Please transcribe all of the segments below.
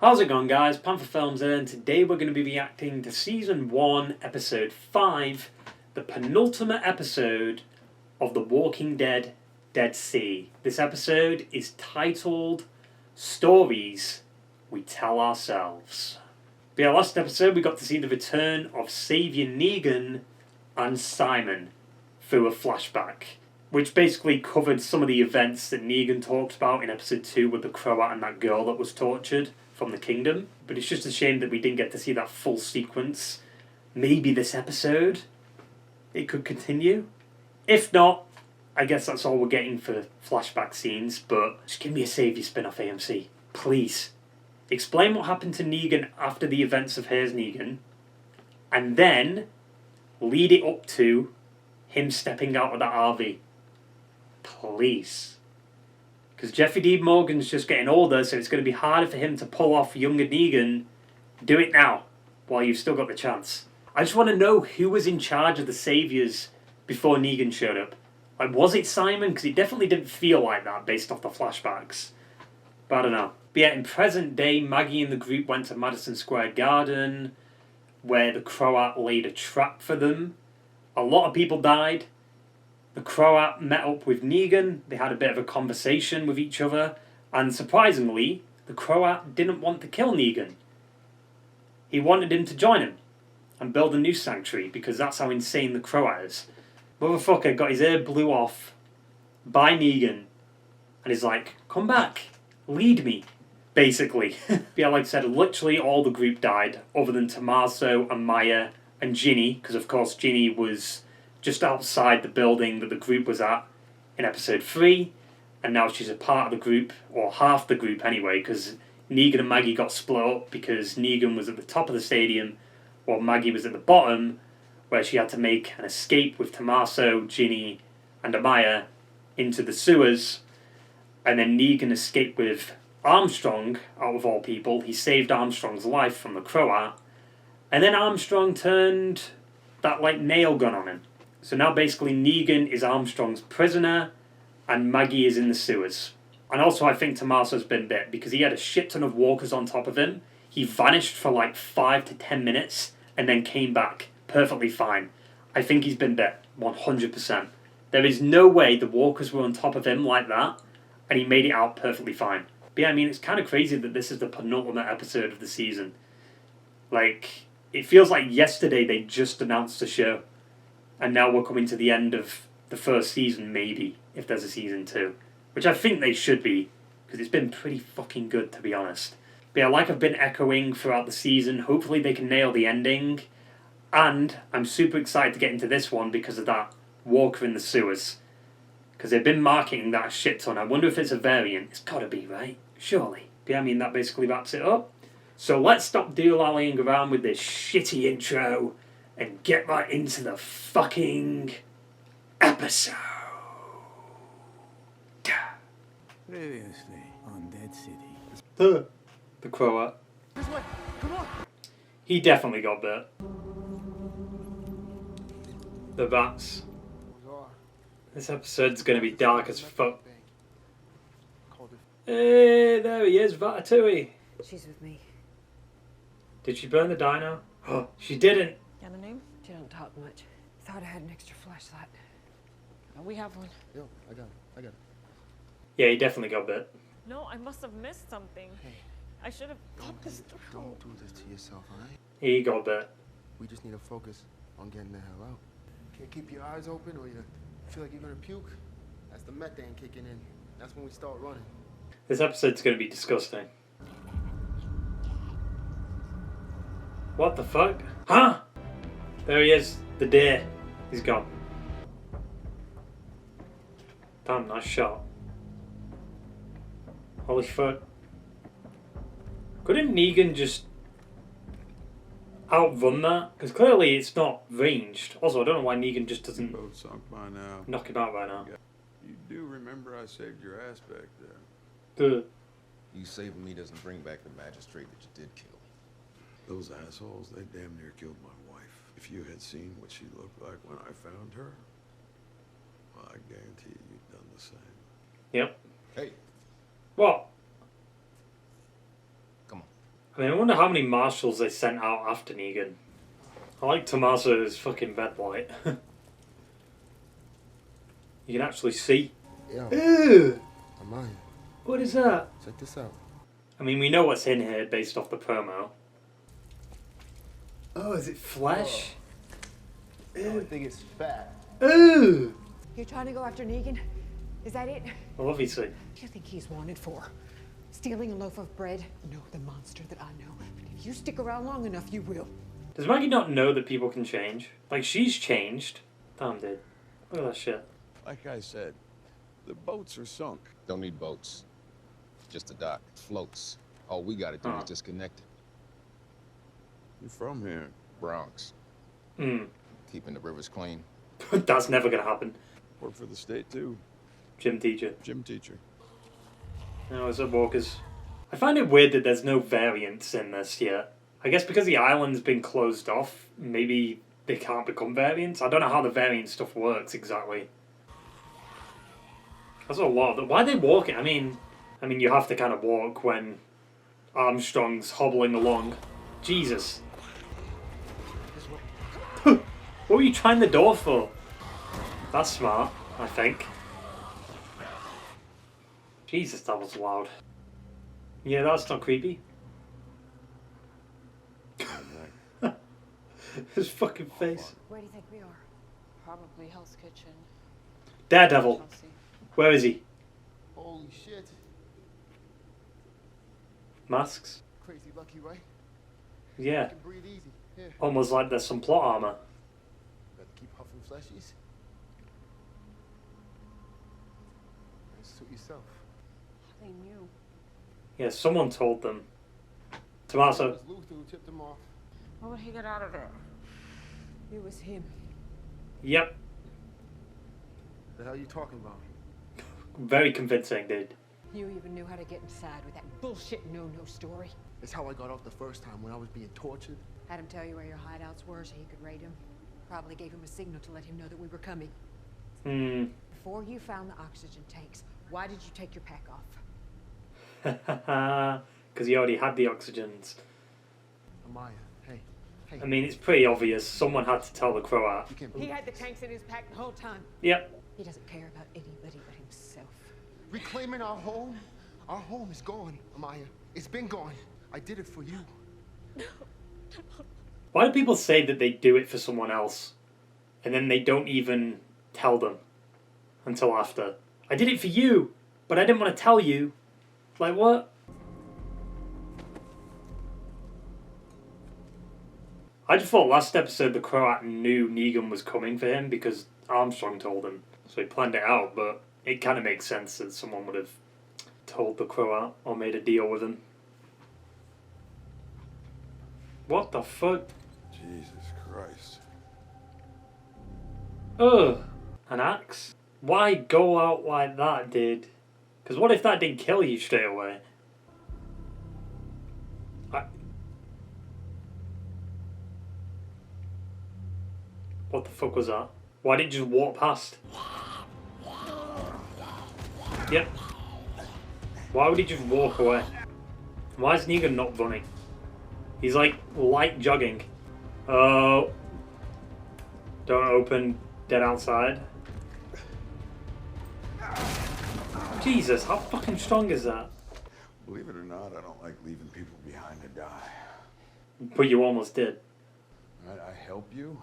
How's it going, guys? Panther Films here, and today we're going to be reacting to Season 1, Episode 5, the penultimate episode of The Walking Dead Dead Sea. This episode is titled Stories We Tell Ourselves. In our last episode, we got to see the return of Savior Negan and Simon through a flashback, which basically covered some of the events that Negan talked about in Episode 2 with the Croat and that girl that was tortured from the kingdom. But it's just a shame that we didn't get to see that full sequence. Maybe this episode it could continue. If not, I guess that's all we're getting for flashback scenes. But just give me a Savior spin-off, AMC. Please. Explain what happened to Negan after the events of Here's Negan. And then lead it up to him stepping out of that RV. Please. Because Jeffrey Dean Morgan's just getting older, so it's going to be harder for him to pull off younger Negan. Do it now, while you've still got the chance. I just want to know who was in charge of the Saviors before Negan showed up. Like, was it Simon? Because it definitely didn't feel like that based off the flashbacks. But I don't know. But yeah, in present day, Maggie and the group went to Madison Square Garden, where the Croat laid a trap for them. A lot of people died. The Croat met up with Negan, they had a bit of a conversation with each other, and surprisingly, the Croat didn't want to kill Negan. He wanted him to join him and build a new sanctuary, because that's how insane the Croat is. Motherfucker got his ear blew off by Negan, and he's like, come back, lead me, basically. Yeah, like I said, literally all the group died, other than Tommaso and Maya and Ginny, because of course Ginny was just outside the building that the group was at in episode 3, and now she's a part of the group, or half the group anyway, because Negan and Maggie got split up because Negan was at the top of the stadium while Maggie was at the bottom, where she had to make an escape with Tommaso, Ginny and Amaya into the sewers, and then Negan escaped with Armstrong, out of all people. He saved Armstrong's life from the Croat, and then Armstrong turned that nail gun on him. So now basically Negan is Armstrong's prisoner and Maggie is in the sewers. And also I think Tommaso's been bit because he had a shit ton of walkers on top of him. He vanished for 5 to 10 minutes and then came back perfectly fine. I think he's been bit, 100%. There is no way the walkers were on top of him like that and he made it out perfectly fine. But yeah, I mean, it's kind of crazy that this is the penultimate episode of the season. It feels like yesterday they just announced the show. And now we're coming to the end of the first season, maybe, if there's a season 2. Which I think they should be, because it's been pretty fucking good, to be honest. But yeah, like I've been echoing throughout the season, hopefully they can nail the ending. And I'm super excited to get into this one because of that walker in the sewers. Because they've been marketing that a shit ton. I wonder if it's a variant. It's gotta be, right? Surely. But yeah, I mean, that basically wraps it up. So let's stop dilly-dallying around with this shitty intro and get right into the fucking episode. Previously on Dead City. The Croat. This way, come on. He definitely got bit. The bats. This episode's gonna be dark as fuck. Hey, there he is, Ratatouille. She's with me. Did she burn the dino? Oh, she didn't. Got a name? She don't talk much. Thought I had an extra flashlight. Oh, we have one. Yo, I got it. Yeah, he definitely got bit. No, I must have missed something. Hey, I should have thought this through. don't do this to yourself, alright? He got bit. We just need to focus on getting the hell out. Can't keep your eyes open or you feel like you're gonna puke. That's the methane kicking in. That's when we start running. This episode's gonna be disgusting. What the fuck? Huh? There he is. The deer. He's gone. Damn, nice shot. Holy fuck. Couldn't Negan just outrun that? Because clearly it's not ranged. Also, I don't know why Negan just doesn't Boat sunk by now. knock him out right now. You do remember I saved your ass back there. Duh. You saving me doesn't bring back the magistrate that you did kill. Those assholes, they damn near killed my wife. If you had seen what she looked like when I found her, well, I guarantee you'd done the same. Yep. Hey, What? come on. I mean, I wonder how many marshals they sent out after Negan. I like Tommaso's fucking red light. You can actually see. Yo, Ew! Amaya, What is that? check this out. I mean, we know what's in here based off the promo. Oh, is it flesh? I think it's fat. Ooh! You're trying to go after Negan? Is that it? Well, obviously. What do you think he's wanted for? Stealing a loaf of bread? No, the monster that I know. But if you stick around long enough, you will. Does Maggie not know that people can change? Like, she's changed. Damn, dude. Look at that shit. Like I said, the boats are sunk. Don't need boats. Just a dock. Floats. All we gotta do is disconnect it. You're from here. Bronx. Hmm. Keeping the rivers clean. That's never gonna happen. Work for the state, too. Gym teacher. Gym teacher. No, it's at Walker's. I find it weird that there's no variants in this yet. I guess because the island's been closed off, maybe they can't become variants. I don't know how the variant stuff works exactly. That's a lot. Why are they walking? I mean, you have to kind of walk when Armstrong's hobbling along. Jesus. What were you trying the door for? That's smart, I think. Jesus, that was loud. Yeah, that's not creepy. His fucking face. Where do you think we are? Probably Hell's Kitchen. Daredevil. Chelsea. Where is he? Holy shit. Masks? Crazy lucky, right? Yeah. You can breathe easy. Here. Almost like there's some plot armor. Better keep huffing fleshies. And suit yourself. They knew. Yeah, someone told them. Tommaso. It was Luther who tipped him off. What would he get out of it? It was him. Yep. The hell you talking about? Very convincing, dude. You even knew how to get inside with that bullshit no-no story. It's how I got off the first time when I was being tortured. Had him tell you where your hideouts were so he could raid them. Probably gave him a signal to let him know that we were coming. Hmm. Before you found the oxygen tanks, why did you take your pack off? Because he already had the oxygens. Amaya, hey. I mean, it's pretty obvious. Someone had to tell the Croat. You can't He believe had the tanks in his pack the whole time. Yep. He doesn't care about anybody but himself. reclaiming our home? Our home is gone, Amaya. It's been gone. I did it for you. Why do people say that they do it for someone else and then they don't even tell them until after? I did it for you, but I didn't want to tell you. Like, what? I just thought last episode the Croat knew Negan was coming for him because Armstrong told him. So he planned it out, but it kind of makes sense that someone would have told the Croat or made a deal with him. What the fuck? Jesus Christ. Ugh. An axe? Why go out like that, dude? Because what if that didn't kill you straight away? What the fuck was that? Why did it just walk past? Yep. Why would he just walk away? Why is Negan not running? He's like light jogging. Oh. Don't open. Dead outside. Jesus, how fucking strong is that? Believe it or not, I don't like leaving people behind to die. But you almost did. Right? I help you,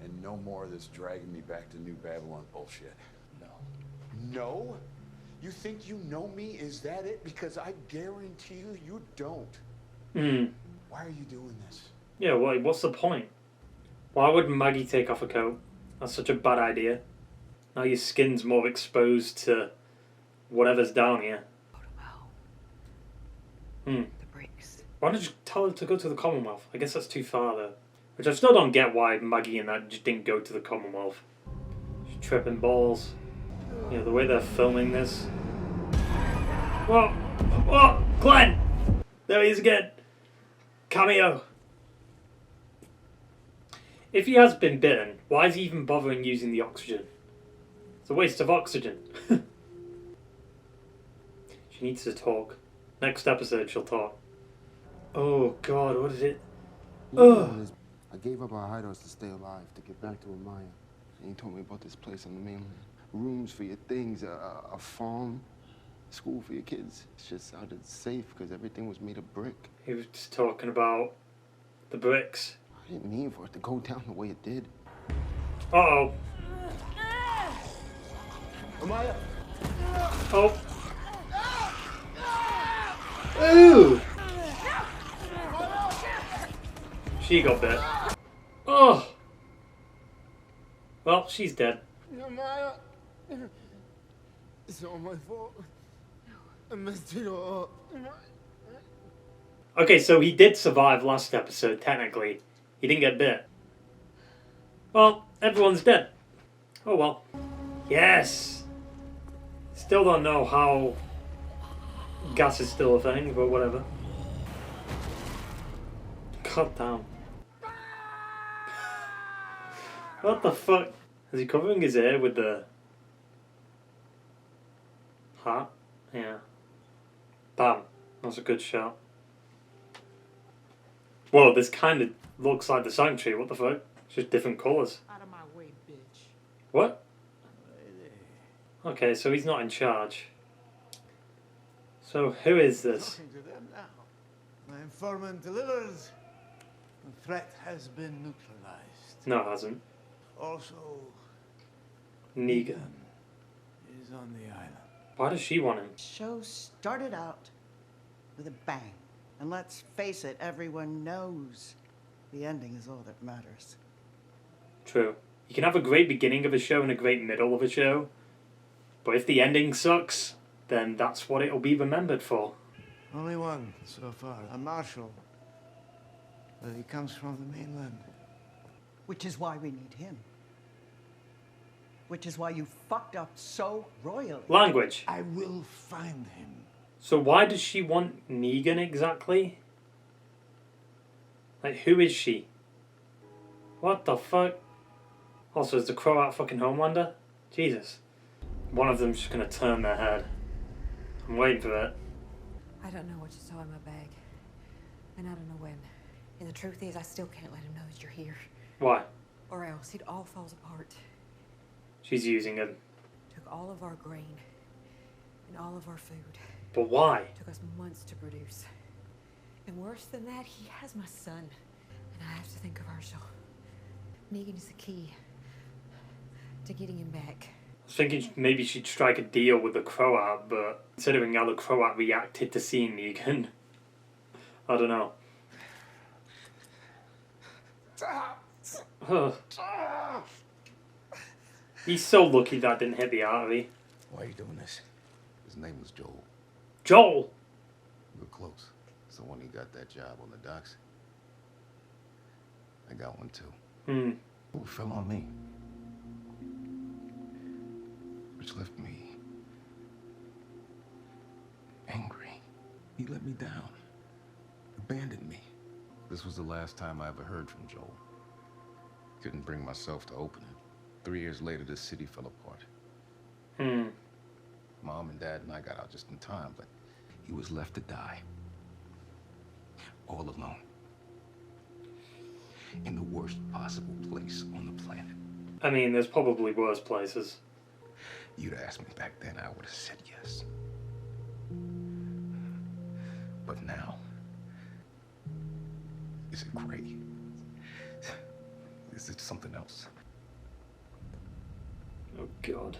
and no more of this dragging me back to New Babylon bullshit. No. No? You think you know me? Is that it? Because I guarantee you, you don't. Hmm. Why are you doing this? Yeah, what's the point? Why would Maggie take off a coat? That's such a bad idea. Now your skin's more exposed to whatever's down here. Hmm. The bricks. Why don't you tell her to go to the Commonwealth? I guess that's too far though. Which I still don't get why Maggie and that just didn't go to the Commonwealth. She's tripping balls. You know, the way they're filming this. Whoa! Whoa! Glenn! There he is again! Cameo! If he has been bitten, why is he even bothering using the oxygen? It's a waste of oxygen. She needs to talk. Next episode she'll talk. Oh God, what is it? Oh. I gave up our hideouts to stay alive, to get back to Amaya. And he told me about this place on the mainland. Rooms for your things, a farm, school for your kids. It just sounded safe because everything was made of brick. He was just talking about the bricks. I didn't mean for it to go down the way it did. Uh-oh. Amaya! Oh. Ooh! She got bit. Oh! Well, she's dead. Amaya! It's all my fault. I messed it all up. Okay, so he did survive last episode, technically. He didn't get bit. Well, everyone's dead. Oh well. Yes! Still don't know how gas is still a thing, but whatever. God damn. What the fuck? Is he covering his hair with the hat? Yeah. Damn, that's a good shot. Whoa, this kind of looks like the sanctuary. What the fuck? It's just different colours. Out of my way, bitch. What? Okay, so he's not in charge. So who is this? Talking to them now. My informant delivers. The threat has been neutralized. No, it hasn't. Also, Negan. is on the island. Why does she want him? Show started out with a bang. And let's face it, everyone knows the ending is all that matters. True. You can have a great beginning of a show and a great middle of a show, but if the ending sucks, then that's what it'll be remembered for. Only one so far, a marshal. But he comes from the mainland. Which is why we need him. Which is why you fucked up so royally. Language. I will find him. So why does she want Negan exactly? Like, who is she? What the fuck? Also, is the Croat fucking Homelander? Jesus. One of them's just gonna turn their head. I'm waiting for it. I don't know what you saw in my bag. And I don't know when. And the truth is, I still can't let him know that you're here. Why? Or else it all falls apart. She's using him. Took all of our grain. And all of our food. But why? Took us months to produce. And worse than that, he has my son. And I have to think of Herschel. Negan is the key to getting him back. I was thinking maybe she'd strike a deal with the Croat, but considering how the Croat reacted to seeing Negan, I don't know. He's so lucky that didn't hit the artery. Why are you doing this? His name was Joel. Joel! We were close. So when he got that job on the docks, I got one too. It fell on me. Which left me angry. He let me down. Abandoned me. This was the last time I ever heard from Joel. Couldn't bring myself to open it. 3 years later, the city fell apart. Mom and Dad and I got out just in time, but he was left to die. All alone. In the worst possible place on the planet. I mean, there's probably worse places. You'd asked me back then, I would have said yes. But now, is it gray? Is it something else? Oh, God.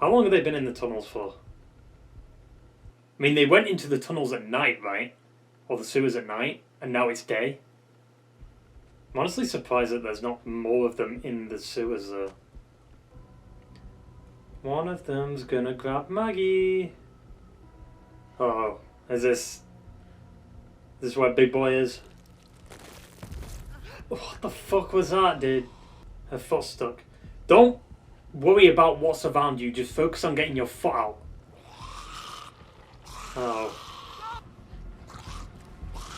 How long have they been in the tunnels for? I mean, they went into the tunnels at night, right? Or the sewers at night, and now it's day. I'm honestly surprised that there's not more of them in the sewers, though. One of them's gonna grab Maggie. Oh, is this where Big Boy is? What the fuck was that, dude? Her foot stuck. Don't worry about what's around you, just focus on getting your foot out. Oh.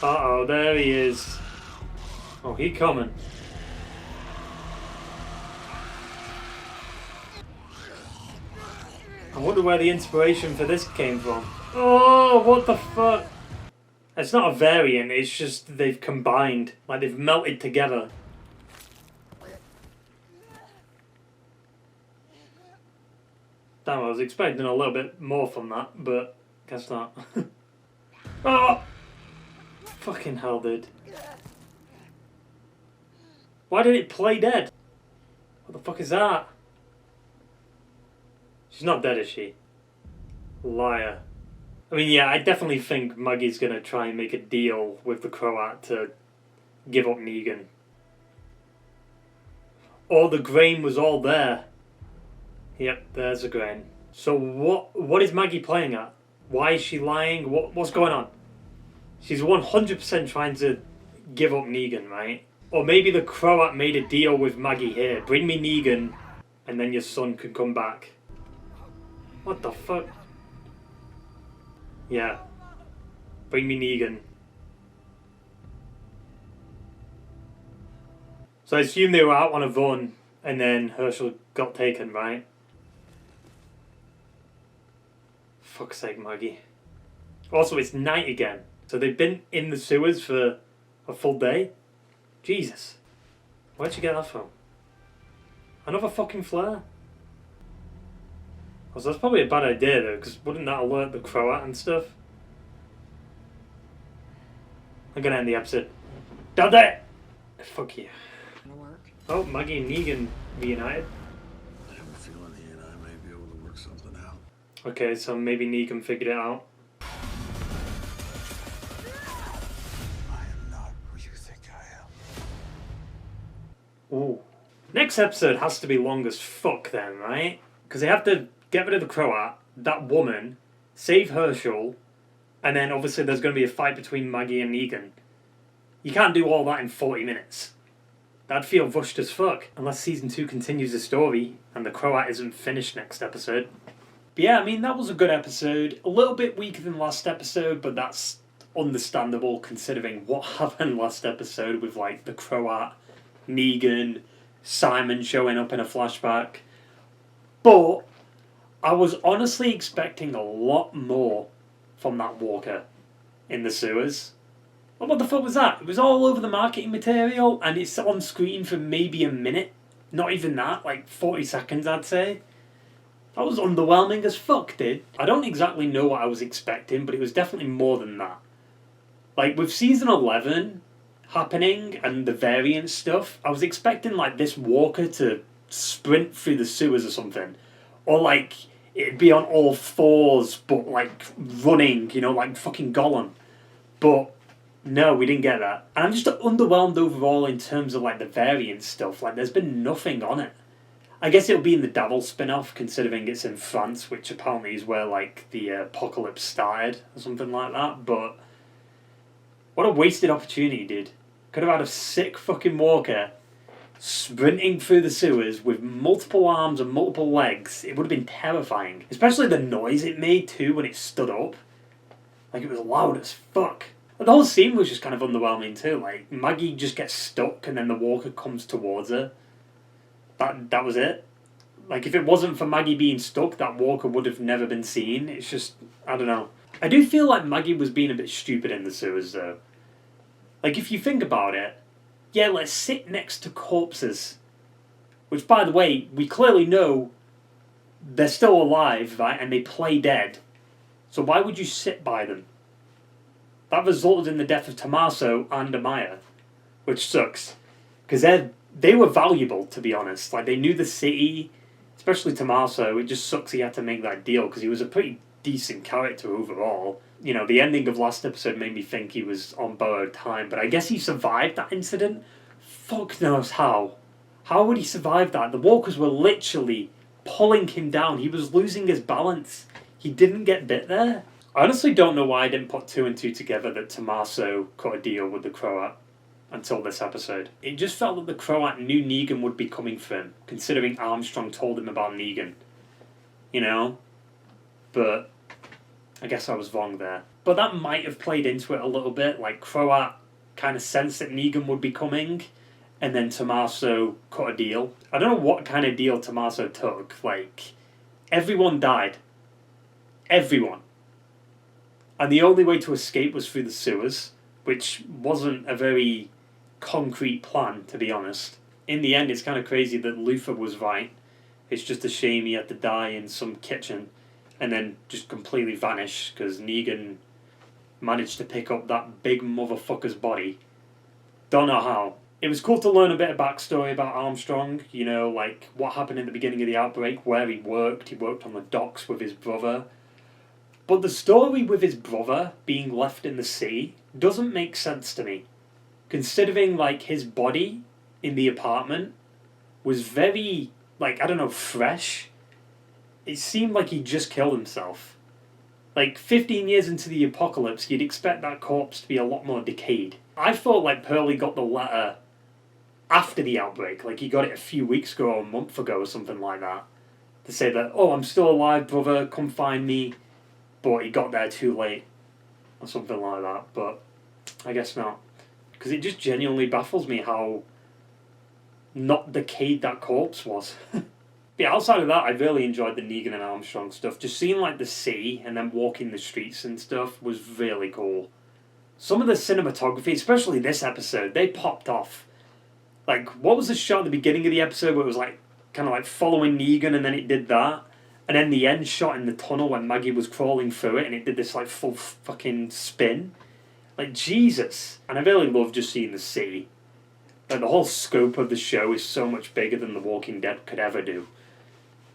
Uh-oh, there he is. Oh, he coming. I wonder where the inspiration for this came from. Oh, what the fuck? It's not a variant, it's just they've combined, like they've melted together. Damn, I was expecting a little bit more from that, but guess not. Oh! Fucking hell, dude. Why did it play dead? What the fuck is that? She's not dead, is she? Liar. I mean, yeah, I definitely think Maggie's gonna try and make a deal with the Croat to give up Negan. Oh, the grain was all there. Yep, there's the grain. So what is Maggie playing at? Why is she lying? What's going on? She's 100% trying to give up Negan, right? Or maybe the Croat made a deal with Maggie here. Bring me Negan, and then your son can come back. What the fuck? Yeah. Bring me Negan. So I assume they were out on a run, and then Herschel got taken, right? Fuck's sake, Maggie. Also, it's night again. So they've been in the sewers for a full day? Jesus. Where'd you get that from? Another fucking flare? Oh, so that's probably a bad idea though, because wouldn't that alert the Croat and stuff? I'm gonna end the episode. Done it! Fuck you. Gonna work? Oh, Maggie and Negan reunited. I have a feeling he and I may be able to work something out. Okay, so maybe Negan figured it out. I am not who you think I am. Ooh. Next episode has to be long as fuck then, right? Because they have to get rid of the Croat, that woman, save Herschel, and then obviously there's going to be a fight between Maggie and Negan. You can't do all that in 40 minutes. That'd feel rushed as fuck. Unless season 2 continues the story and the Croat isn't finished next episode. But yeah, I mean, that was a good episode. A little bit weaker than last episode, but that's understandable considering what happened last episode with like the Croat, Negan, Simon showing up in a flashback. But I was honestly expecting a lot more from that walker in the sewers. Well, what the fuck was that? It was all over the marketing material and it's on screen for maybe a minute. Not even that, like 40 seconds I'd say. That was underwhelming as fuck, dude. I don't exactly know what I was expecting, but it was definitely more than that. Like with season 11 happening and the variant stuff, I was expecting like this walker to sprint through the sewers or something. Or like it'd be on all fours but like running, you know, like fucking Gollum. But no, we didn't get that. And I'm just underwhelmed overall in terms of like the variant stuff. Like there's been nothing on it. I guess it'll be in the Davil spin-off considering it's in France, which apparently is where like the apocalypse started or something like that. But what a wasted opportunity, dude. Could have had a sick fucking walker sprinting through the sewers with multiple arms and multiple legs. It would have been terrifying. Especially the noise it made too when it stood up. Like it was loud as fuck. The whole scene was just kind of underwhelming too. Like Maggie just gets stuck and then the walker comes towards her. That was it. Like if it wasn't for Maggie being stuck, that walker would have never been seen. It's just, I don't know. I do feel like Maggie was being a bit stupid in the sewers though. Like if you think about it, yeah, let's sit next to corpses. Which, by the way, we clearly know they're still alive, right? And they play dead. So why would you sit by them? That resulted in the death of Tommaso and Amaya. Which sucks. Because they were valuable, to be honest. Like, they knew the city. Especially Tommaso. It just sucks he had to make that deal. Because he was a pretty decent character overall. You know, the ending of last episode made me think he was on borrowed time, but I guess he survived that incident. Fuck knows how. How would he survive that? The walkers were literally pulling him down. He was losing his balance. He didn't get bit there. I honestly don't know why I didn't put 2 and 2 together that Tommaso cut a deal with the Croat until this episode. It just felt that the Croat knew Negan would be coming for him, considering Armstrong told him about Negan. You know? But I guess I was wrong there. But that might have played into it a little bit. Like, Croat kind of sensed that Negan would be coming, and then Tommaso cut a deal. I don't know what kind of deal Tommaso took. Like, everyone died. Everyone. And the only way to escape was through the sewers, which wasn't a very concrete plan, to be honest. In the end, it's kind of crazy that Luther was right. It's just a shame he had to die in some kitchen and then just completely vanish because Negan managed to pick up that big motherfucker's body. Don't know how. It was cool to learn a bit of backstory about Armstrong, you know, like what happened in the beginning of the outbreak, where he worked. He worked on the docks with his brother. But the story with his brother being left in the sea doesn't make sense to me. Considering, like, his body in the apartment was very, like, I don't know, fresh. It seemed like he just killed himself. Like, 15 years into the apocalypse, you'd expect that corpse to be a lot more decayed. I thought, like, Pearlie got the letter after the outbreak. Like, he got it a few weeks ago or a month ago or something like that. To say that, oh, I'm still alive, brother, come find me. But he got there too late. Or something like that. But I guess not. Because it just genuinely baffles me how not decayed that corpse was. Yeah, outside of that, I really enjoyed the Negan and Armstrong stuff. Just seeing, like, the sea and then walking the streets and stuff was really cool. Some of the cinematography, especially this episode, they popped off. Like, what was the shot at the beginning of the episode where it was, like, kind of like following Negan and then it did that? And then the end shot in the tunnel when Maggie was crawling through it and it did this, like, full fucking spin. Like, Jesus. And I really love just seeing the sea. Like, the whole scope of the show is so much bigger than The Walking Dead could ever do.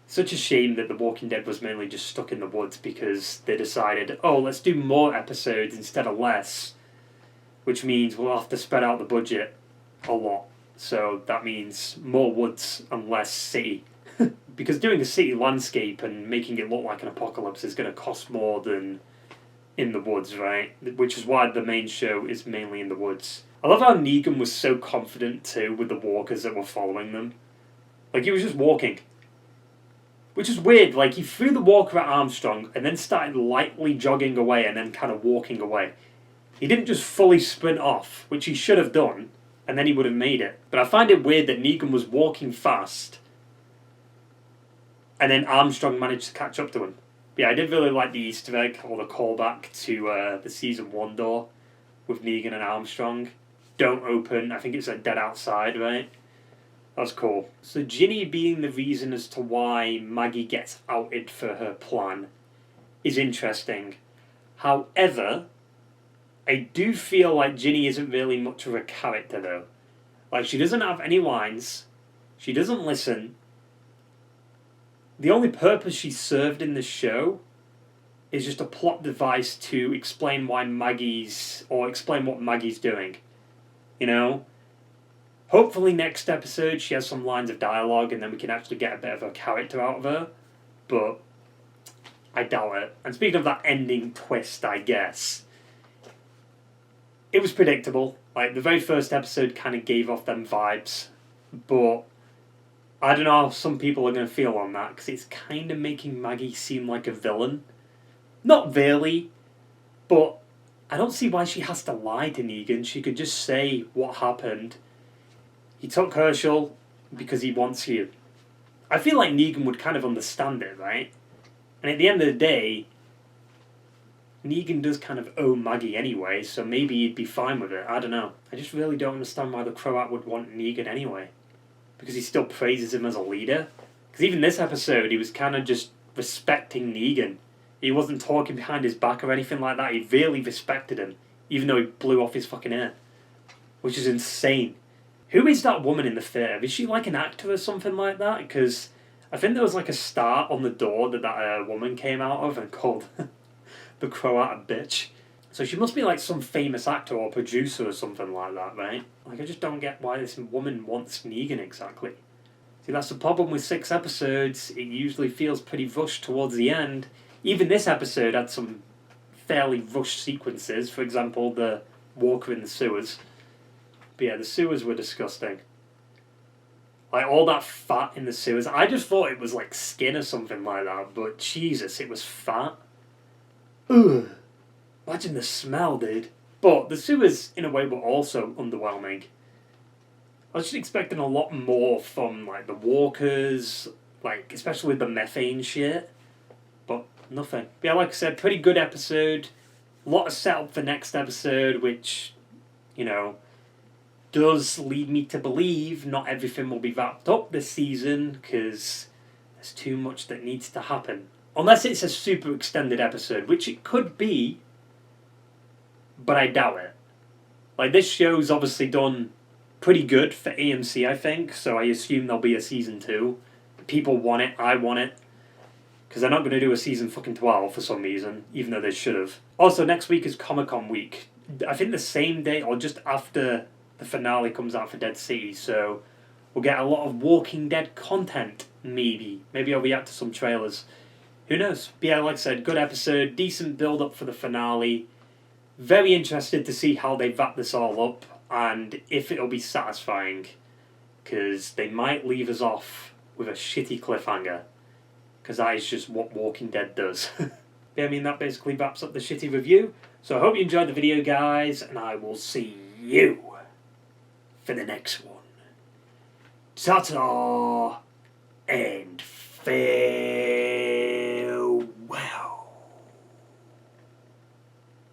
Such a shame that The Walking Dead was mainly just stuck in the woods because they decided, oh, let's do more episodes instead of less. Which means we'll have to spread out the budget a lot. So that means more woods and less city. Because doing a city landscape and making it look like an apocalypse is going to cost more than in the woods, right? Which is why the main show is mainly in the woods. I love how Negan was so confident too with the walkers that were following them. Like, he was just walking. Which is weird, like, he threw the walker at Armstrong and then started lightly jogging away and then kind of walking away. He didn't just fully sprint off, which he should have done, and then he would have made it. But I find it weird that Negan was walking fast and then Armstrong managed to catch up to him. But yeah, I did really like the Easter egg, or the callback to the Season 1 door with Negan and Armstrong. Don't open, I think it's a dead outside, right? That's cool. So Ginny being the reason as to why Maggie gets outed for her plan is interesting. However, I do feel like Ginny isn't really much of a character though. Like, she doesn't have any lines, she doesn't listen. The only purpose she's served in the show is just a plot device to explain why explain what Maggie's doing. You know? Hopefully next episode she has some lines of dialogue and then we can actually get a bit of a character out of her. But I doubt it. And speaking of that ending twist, I guess, it was predictable. Like, the very first episode kind of gave off them vibes. But I don't know how some people are going to feel on that, because it's kind of making Maggie seem like a villain. Not really, but I don't see why she has to lie to Negan. She could just say what happened. He took Herschel because he wants you. I feel like Negan would kind of understand it, right? And at the end of the day, Negan does kind of owe Maggie anyway, so maybe he'd be fine with it. I don't know. I just really don't understand why the Croat would want Negan anyway. Because he still praises him as a leader. Because even this episode, he was kind of just respecting Negan. He wasn't talking behind his back or anything like that. He really respected him, even though he blew off his fucking ear. Which is insane. Who is that woman in the theatre? Is she like an actor or something like that? Because I think there was like a star on the door that woman came out of and called the Croat a bitch. So she must be like some famous actor or producer or something like that, right? Like, I just don't get why this woman wants Negan exactly. See, that's the problem with 6 episodes. It usually feels pretty rushed towards the end. Even this episode had some fairly rushed sequences. For example, the walker in the sewers. But yeah, the sewers were disgusting. Like, all that fat in the sewers. I just thought it was like skin or something like that. But Jesus, it was fat. Ugh. Imagine the smell, dude. But the sewers, in a way, were also underwhelming. I was just expecting a lot more from, like, the walkers, like, especially with the methane shit. But nothing. But yeah, like I said, pretty good episode. A lot of setup for next episode, which, you know, does lead me to believe not everything will be wrapped up this season, because there's too much that needs to happen. Unless it's a super extended episode, which it could be, but I doubt it. Like, this show's obviously done pretty good for AMC, I think, so I assume there'll be a season 2. People want it, I want it. Because they're not going to do a season fucking 12 for some reason, even though they should have. Also, next week is Comic-Con week. I think the same day or just after the finale comes out for Dead City, so we'll get a lot of Walking Dead content, maybe. Maybe I'll react to some trailers. Who knows? But yeah, like I said, good episode, decent build-up for the finale. Very interested to see how they wrap this all up, and if it'll be satisfying. Because they might leave us off with a shitty cliffhanger. Because that is just what Walking Dead does. Yeah, I mean, that basically wraps up the shitty review. So I hope you enjoyed the video, guys, and I will see you for the next one. Ta-ta and farewell.